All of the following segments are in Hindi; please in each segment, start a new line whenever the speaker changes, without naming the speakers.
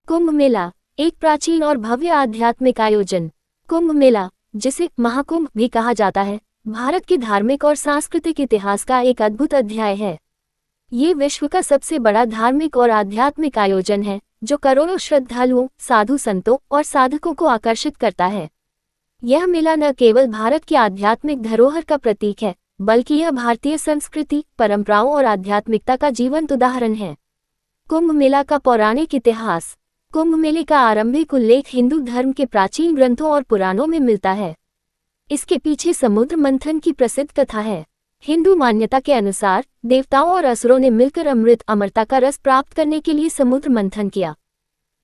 कुंभ मेला एक प्राचीन और भव्य आध्यात्मिक आयोजन। कुंभ मेला, जिसे महाकुंभ भी कहा जाता है, भारत के धार्मिक और सांस्कृतिक इतिहास का एक अद्भुत अध्याय है। ये विश्व का सबसे बड़ा धार्मिक और आध्यात्मिक आयोजन है, जो करोड़ों श्रद्धालुओं, साधु संतों और साधकों को आकर्षित करता है। यह मेला न केवल भारत की आध्यात्मिक धरोहर का प्रतीक है, बल्कि यह भारतीय संस्कृति, परंपराओं और आध्यात्मिकता का जीवंत उदाहरण है। कुंभ मेला का पौराणिक इतिहास। कुंभ मेले का आरंभिक उल्लेख हिंदू धर्म के प्राचीन ग्रंथों और पुराणों में मिलता है। इसके पीछे समुद्र मंथन की प्रसिद्ध कथा है। हिंदू मान्यता के अनुसार देवताओं और असुरों ने मिलकर अमरता का रस प्राप्त करने के लिए समुद्र मंथन किया।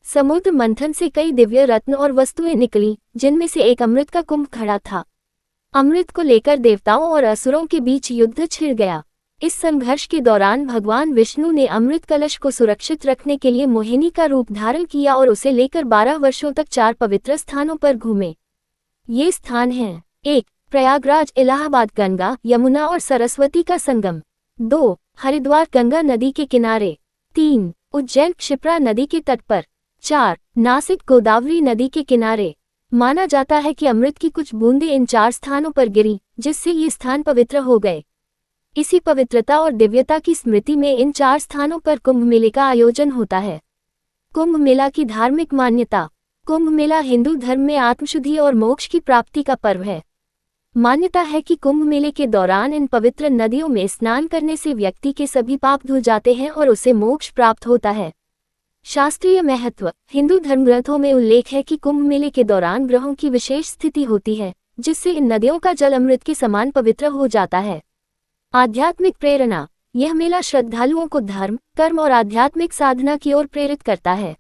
समुद्र मंथन से कई दिव्य रत्न और वस्तुएं निकली, जिनमें से एक अमृत का कुंभ खड़ा था। अमृत को लेकर देवताओं और असुरों के बीच युद्ध छिड़ गया। इस संघर्ष के दौरान भगवान विष्णु ने अमृत कलश को सुरक्षित रखने के लिए मोहिनी का रूप धारण किया और उसे लेकर 12 वर्षों तक 4 पवित्र स्थानों पर घूमे। ये स्थान हैं: 1. प्रयागराज इलाहाबाद गंगा, यमुना और सरस्वती का संगम। 2. हरिद्वार गंगा नदी के किनारे। 3. उज्जैन क्षिप्रा नदी के तट पर। 4. नासिक गोदावरी नदी के किनारे। माना जाता है कि अमृत की कुछ बूंदें इन 4 स्थानों पर गिरी, जिससे ये स्थान पवित्र हो गए। इसी पवित्रता और दिव्यता की स्मृति में इन 4 स्थानों पर कुंभ मेले का आयोजन होता है। कुंभ मेला की धार्मिक मान्यता। कुंभ मेला हिंदू धर्म में आत्मशुद्धि और मोक्ष की प्राप्ति का पर्व है। मान्यता है कि कुंभ मेले के दौरान इन पवित्र नदियों में स्नान करने से व्यक्ति के सभी पाप धुल जाते हैं और उसे मोक्ष प्राप्त होता है। शास्त्रीय महत्व। हिंदू धर्मग्रंथों में उल्लेख है कि कुंभ मेले के दौरान ग्रहों की विशेष स्थिति होती है, जिससे इन नदियों का जल अमृत के समान पवित्र हो जाता है। आध्यात्मिक प्रेरणा। यह मेला श्रद्धालुओं को धर्म, कर्म और आध्यात्मिक साधना की ओर प्रेरित करता है।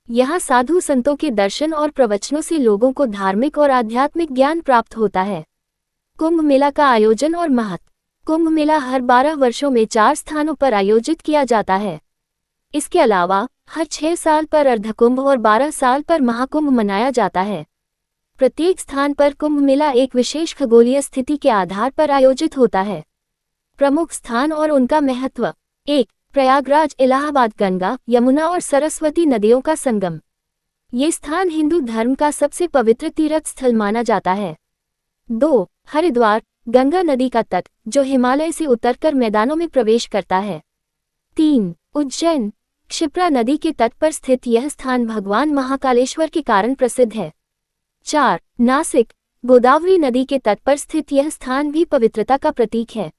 यहाँ साधु संतों के दर्शन और प्रवचनों से लोगों को धार्मिक और आध्यात्मिक ज्ञान प्राप्त होता है। कुंभ मेला का आयोजन और महत्व। कुंभ मेला हर 12 वर्षों में 4 स्थानों पर आयोजित किया जाता है। इसके अलावा हर 6 साल पर अर्धकुंभ और 12 साल पर महाकुंभ मनाया जाता है। प्रत्येक स्थान पर कुंभ मेला एक विशेष खगोलीय स्थिति के आधार पर आयोजित होता है। प्रमुख स्थान और उनका महत्व। 1. प्रयागराज इलाहाबाद गंगा, यमुना और सरस्वती नदियों का संगम। ये स्थान हिंदू धर्म का सबसे पवित्र तीर्थ स्थल माना जाता है। 2. हरिद्वार गंगा नदी का तट, जो हिमालय से उतरकर मैदानों में प्रवेश करता है। 3. उज्जैन क्षिप्रा नदी के तट पर स्थित यह स्थान भगवान महाकालेश्वर के कारण प्रसिद्ध है। 4. नासिक गोदावरी नदी के तट पर स्थित यह स्थान भी पवित्रता का प्रतीक है।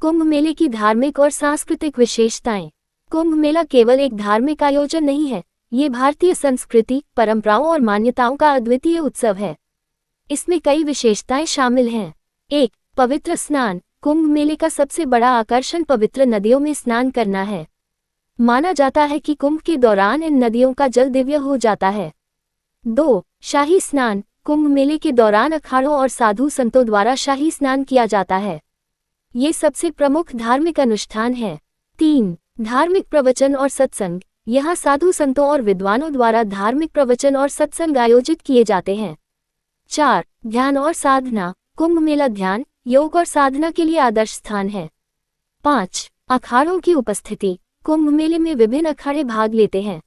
कुंभ मेले की धार्मिक और सांस्कृतिक विशेषताएं। कुंभ मेला केवल एक धार्मिक आयोजन नहीं है, ये भारतीय संस्कृति, परंपराओं और मान्यताओं का अद्वितीय उत्सव है। इसमें कई विशेषताएं शामिल हैं। 1. पवित्र स्नान। कुंभ मेले का सबसे बड़ा आकर्षण पवित्र नदियों में स्नान करना है। माना जाता है कि कुंभ के दौरान इन नदियों का जल दिव्य हो जाता है। 2. शाही स्नान। कुंभ मेले के दौरान अखाड़ों और साधु संतों द्वारा शाही स्नान किया जाता है। ये सबसे प्रमुख धार्मिक अनुष्ठान है। 3. धार्मिक प्रवचन और सत्संग। यहाँ साधु संतों और विद्वानों द्वारा धार्मिक प्रवचन और सत्संग आयोजित किए जाते हैं। 4. ध्यान और साधना। कुंभ मेला ध्यान, योग और साधना के लिए आदर्श स्थान है। 5. अखाड़ों की उपस्थिति। कुंभ मेले में विभिन्न अखाड़े भाग लेते हैं।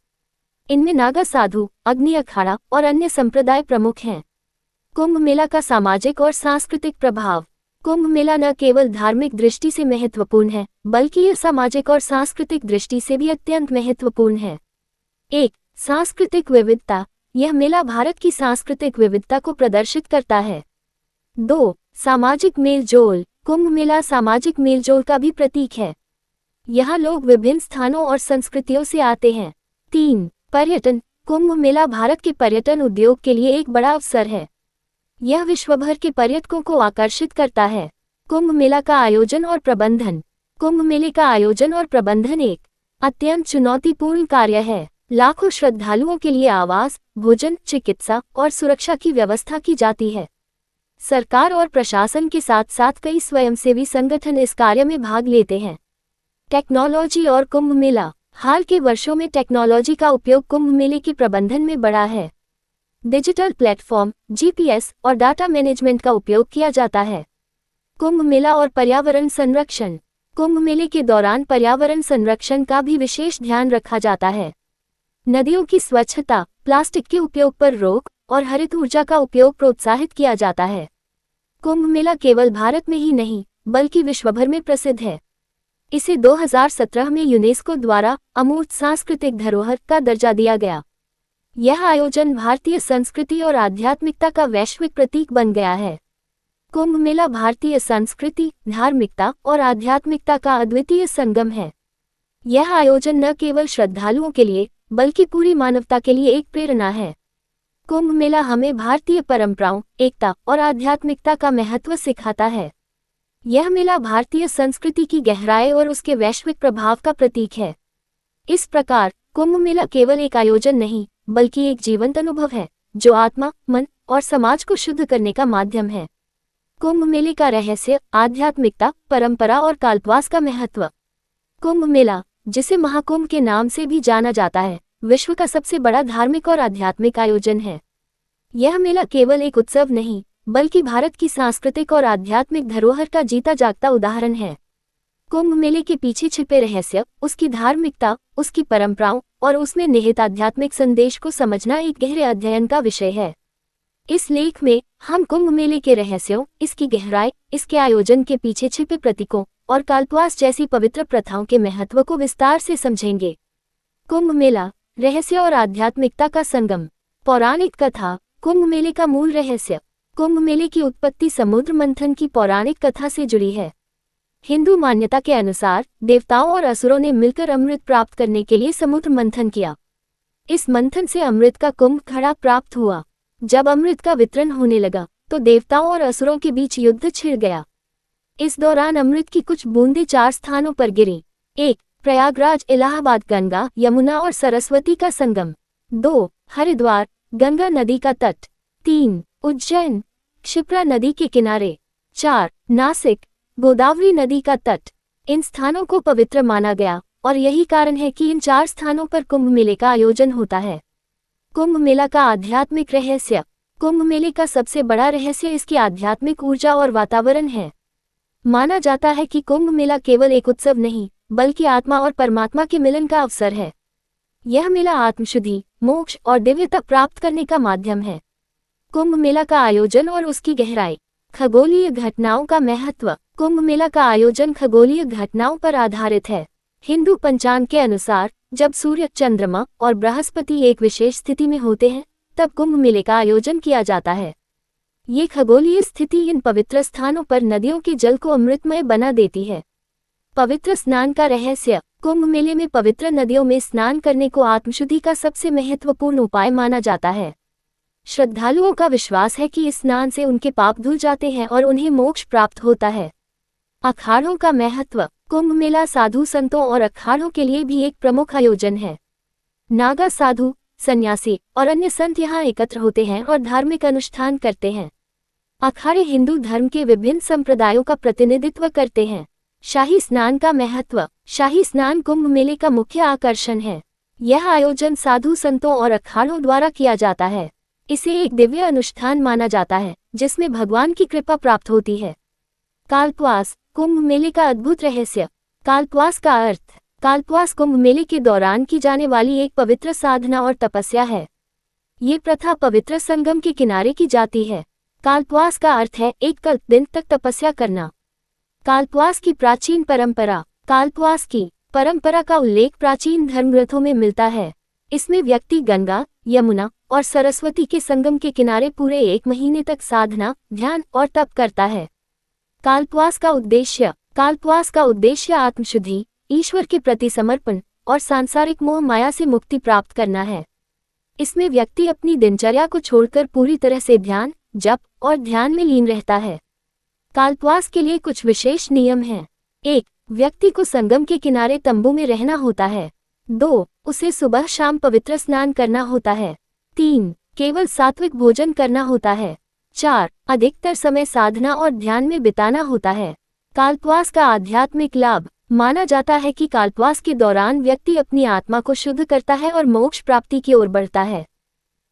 इनमें नागा साधु, अग्नि अखाड़ा और अन्य संप्रदाय प्रमुख हैं। कुंभ मेला का सामाजिक और सांस्कृतिक प्रभाव। कुंभ मेला न केवल धार्मिक दृष्टि से महत्वपूर्ण है, बल्कि यह सामाजिक और सांस्कृतिक दृष्टि से भी अत्यंत महत्वपूर्ण है। 1. सांस्कृतिक विविधता। यह मेला भारत की सांस्कृतिक विविधता को प्रदर्शित करता है। 2. सामाजिक मेलजोल। कुंभ मेला सामाजिक मेलजोल का भी प्रतीक है। यहाँ लोग विभिन्न स्थानों और संस्कृतियों से आते हैं। 3. पर्यटन। कुंभ मेला भारत के पर्यटन उद्योग के लिए एक बड़ा अवसर है। यह विश्वभर के पर्यटकों को आकर्षित करता है। कुंभ मेला का आयोजन और प्रबंधन। कुंभ मेले का आयोजन और प्रबंधन एक अत्यंत चुनौतीपूर्ण कार्य है। लाखों श्रद्धालुओं के लिए आवास, भोजन, चिकित्सा और सुरक्षा की व्यवस्था की जाती है। सरकार और प्रशासन के साथ साथ कई स्वयंसेवी संगठन इस कार्य में भाग लेते हैं। टेक्नोलॉजी और कुंभ मेला। हाल के वर्षों में टेक्नोलॉजी का उपयोग कुंभ मेले के प्रबंधन में बढ़ा है। डिजिटल प्लेटफॉर्म, जीपीएस और डाटा मैनेजमेंट का उपयोग किया जाता है। कुंभ मेला और पर्यावरण संरक्षण। कुंभ मेले के दौरान पर्यावरण संरक्षण का भी विशेष ध्यान रखा जाता है। नदियों की स्वच्छता, प्लास्टिक के उपयोग पर रोक और हरित ऊर्जा का उपयोग प्रोत्साहित किया जाता है। कुंभ मेला केवल भारत में ही नहीं बल्कि विश्वभर में प्रसिद्ध है। इसे 2017 में यूनेस्को द्वारा अमूर्त सांस्कृतिक धरोहर का दर्जा दिया गया। यह आयोजन भारतीय संस्कृति और आध्यात्मिकता का वैश्विक प्रतीक बन गया है। कुंभ मेला भारतीय संस्कृति, धार्मिकता और आध्यात्मिकता का अद्वितीय संगम है। यह आयोजन न केवल श्रद्धालुओं के लिए बल्कि पूरी मानवता के लिए एक प्रेरणा है। कुंभ मेला हमें भारतीय परंपराओं, एकता और आध्यात्मिकता का महत्व सिखाता है। यह मेला भारतीय संस्कृति की गहराई और उसके वैश्विक प्रभाव का प्रतीक है। इस प्रकार कुंभ मेला केवल एक आयोजन नहीं बल्कि एक जीवंत अनुभव है जो आत्मा, मन और समाज को शुद्ध करने का माध्यम है। कुंभ मेले का रहस्य, आध्यात्मिकता, परंपरा और कल्पवास का महत्व। कुंभ मेला, जिसे महाकुंभ के नाम से भी जाना जाता है, विश्व का सबसे बड़ा धार्मिक और आध्यात्मिक आयोजन है। यह मेला केवल एक उत्सव नहीं बल्कि भारत की सांस्कृतिक और आध्यात्मिक धरोहर का जीता जागता उदाहरण है। कुंभ मेले के पीछे छिपे रहस्य, उसकी धार्मिकता, उसकी परंपराओं और उसमें निहित आध्यात्मिक संदेश को समझना एक गहरे अध्ययन का विषय है। इस लेख में हम कुंभ मेले के रहस्यों, इसकी गहराई, इसके आयोजन के पीछे छिपे प्रतीकों और कल्पवास जैसी पवित्र प्रथाओं के महत्व को विस्तार से समझेंगे। कुंभ मेला, रहस्य और आध्यात्मिकता का संगम। पौराणिक कथा। कुंभ मेले का मूल रहस्य। कुंभ मेले की उत्पत्ति समुद्र मंथन की पौराणिक कथा से जुड़ी है। हिंदू मान्यता के अनुसार देवताओं और असुरों ने मिलकर अमृत प्राप्त करने के लिए समुद्र मंथन किया। इस मंथन से अमृत का कुंभ घड़ा प्राप्त हुआ। जब अमृत का वितरण होने लगा तो देवताओं और असुरों के बीच युद्ध छिड़ गया। इस दौरान अमृत की कुछ बूंदें 4 स्थानों पर गिरी। 1. प्रयागराज, इलाहाबाद, गंगा, यमुना और सरस्वती का संगम। 2. हरिद्वार, गंगा नदी का तट। 3. उज्जैन, क्षिप्रा नदी के किनारे। 4. नासिक, गोदावरी नदी का तट। इन स्थानों को पवित्र माना गया और यही कारण है कि इन 4 स्थानों पर कुंभ मेले का आयोजन होता है। कुंभ मेला का आध्यात्मिक रहस्य। कुंभ मेले का सबसे बड़ा रहस्य इसकी आध्यात्मिक ऊर्जा और वातावरण है। माना जाता है कि कुंभ मेला केवल एक उत्सव नहीं बल्कि आत्मा और परमात्मा के मिलन का अवसर है। यह मेला आत्मशुद्धि, मोक्ष और दिव्यता प्राप्त करने का माध्यम है। कुंभ मेला का आयोजन और उसकी गहराई। खगोलीय घटनाओं का महत्व। कुंभ मेला का आयोजन खगोलीय घटनाओं पर आधारित है। हिंदू पंचांग के अनुसार जब सूर्य, चंद्रमा और बृहस्पति एक विशेष स्थिति में होते हैं तब कुंभ मेले का आयोजन किया जाता है। ये खगोलीय स्थिति इन पवित्र स्थानों पर नदियों के जल को अमृतमय बना देती है। पवित्र स्नान का रहस्य। कुंभ मेले में पवित्र नदियों में स्नान करने को आत्मशुद्धि का सबसे महत्वपूर्ण उपाय माना जाता है। श्रद्धालुओं का विश्वास है कि इस स्नान से उनके पाप धुल जाते हैं और उन्हें मोक्ष प्राप्त होता है। अखाड़ों का महत्व। कुंभ मेला साधु संतों और अखाड़ों के लिए भी एक प्रमुख आयोजन है। नागा साधु, सन्यासी और अन्य संत यहाँ एकत्र होते हैं और धार्मिक अनुष्ठान करते हैं। अखाड़े हिंदू धर्म के विभिन्न संप्रदायों का प्रतिनिधित्व करते हैं। शाही स्नान का महत्व। शाही स्नान कुंभ मेले का मुख्य आकर्षण है। यह आयोजन साधु संतों और अखाड़ों द्वारा किया जाता है। इसे एक दिव्य अनुष्ठान माना जाता है जिसमें भगवान की कृपा प्राप्त होती है। कल्पवास, कुंभ मेले का अद्भुत रहस्य। कल्पवास का अर्थ। कल्पवास कुंभ मेले के दौरान की जाने वाली एक पवित्र साधना और तपस्या है। ये प्रथा पवित्र संगम के किनारे की जाती है। कल्पवास का अर्थ है एक कल्प दिन तक तपस्या करना। कल्पवास की प्राचीन परंपरा। कल्पवास की परंपरा का उल्लेख प्राचीन धर्मग्रंथों में मिलता है। इसमें व्यक्ति गंगा, यमुना और सरस्वती के संगम के किनारे पूरे 1 महीने तक साधना, ध्यान और तप करता है। कल्पवास का उद्देश्य। कल्पवास का उद्देश्य आत्मशुद्धि, ईश्वर के प्रति समर्पण और सांसारिक मोह माया से मुक्ति प्राप्त करना है। इसमें व्यक्ति अपनी दिनचर्या को छोड़कर पूरी तरह से ध्यान, जप और ध्यान में लीन रहता है। कल्पवास के लिए कुछ विशेष नियम हैं। 1. व्यक्ति को संगम के किनारे तंबू में रहना होता है। 2. उसे सुबह शाम पवित्र स्नान करना होता है। 3. केवल सात्विक भोजन करना होता है। 4. अधिकतर समय साधना और ध्यान में बिताना होता है। कल्पवास का आध्यात्मिक लाभ। माना जाता है कि कल्पवास के दौरान व्यक्ति अपनी आत्मा को शुद्ध करता है और मोक्ष प्राप्ति की ओर बढ़ता है।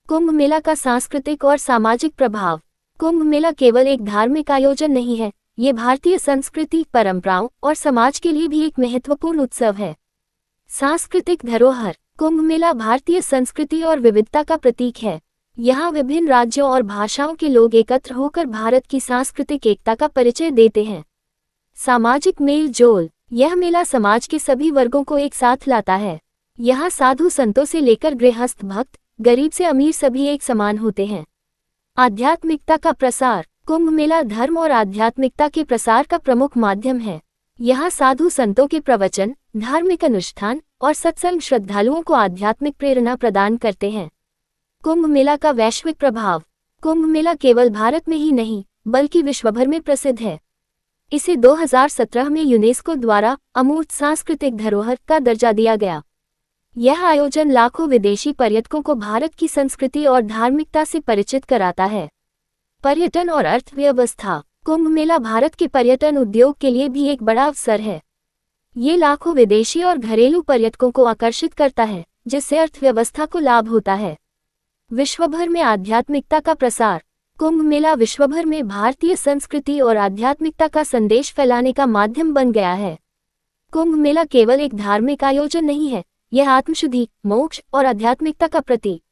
कुंभ मेला का सांस्कृतिक और सामाजिक प्रभाव। कुंभ मेला केवल एक धार्मिक आयोजन नहीं है, ये भारतीय संस्कृति, परंपराओं और समाज के लिए भी एक महत्वपूर्ण उत्सव है। सांस्कृतिक धरोहर। कुंभ मेला भारतीय संस्कृति और विविधता का प्रतीक है। यहाँ विभिन्न राज्यों और भाषाओं के लोग एकत्र होकर भारत की सांस्कृतिक एकता का परिचय देते हैं। सामाजिक मेल जोल, यह मेला समाज के सभी वर्गों को एक साथ लाता है। यहाँ साधु संतों से लेकर गृहस्थ भक्त, गरीब से अमीर सभी एक समान होते हैं। आध्यात्मिकता का प्रसार, कुंभ मेला धर्म और आध्यात्मिकता के प्रसार का प्रमुख माध्यम है। यहाँ साधु संतों के प्रवचन, धार्मिक अनुष्ठान और सत्संग श्रद्धालुओं को आध्यात्मिक प्रेरणा प्रदान करते हैं। कुंभ मेला का वैश्विक प्रभाव, कुंभ मेला केवल भारत में ही नहीं बल्कि विश्वभर में प्रसिद्ध है। इसे 2017 में यूनेस्को द्वारा अमूर्त सांस्कृतिक धरोहर का दर्जा दिया गया। यह आयोजन लाखों विदेशी पर्यटकों को भारत की संस्कृति और धार्मिकता से परिचित कराता है। पर्यटन और अर्थव्यवस्था, कुंभ मेला भारत के पर्यटन उद्योग के लिए भी एक बड़ा अवसर है। ये लाखों विदेशी और घरेलू पर्यटकों को आकर्षित करता है, जिससे अर्थव्यवस्था को लाभ होता है। विश्वभर में आध्यात्मिकता का प्रसार, कुंभ मेला विश्वभर में भारतीय संस्कृति और आध्यात्मिकता का संदेश फैलाने का माध्यम बन गया है। कुंभ मेला केवल एक धार्मिक आयोजन नहीं है, यह आत्मशुद्धि, मोक्ष और आध्यात्मिकता का प्रतीक